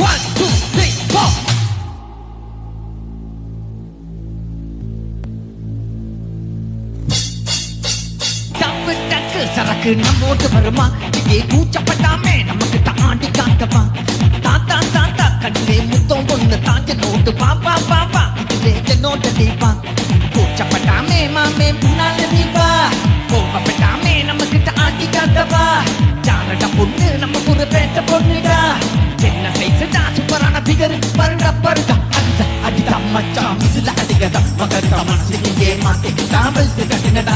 1 2 3 4 டப்பு டக்கு சரக்கு நம்மோட்டு வருமா இங்கே கூச்சப்பட்டாமே நமக்கு தாண்டி காட்டமா தாத்தா தாத்தா கண்ணிலே முத்தம் ஒண்ணு தாஞ்ச நோட்டு பாப்பா பாப்பா இதுவே என்னோட தீபா கூச்சப்பட்டாமே மாமே முன்னால தீபா கோபப்பட்டாமே நமக்கு தாண்டி காட்டவா ஜானட பொண்ணு நம்ம ஒரு பேட்ட பொண்ணுடா என்ன சைஸ்டா சூப்பரான பிகர் பருடா பருடா அடிதா மச்சான் மிசில அடிக்கதா மகர் மனசு இங்கே மாட்டே தாமல் கட்டினடா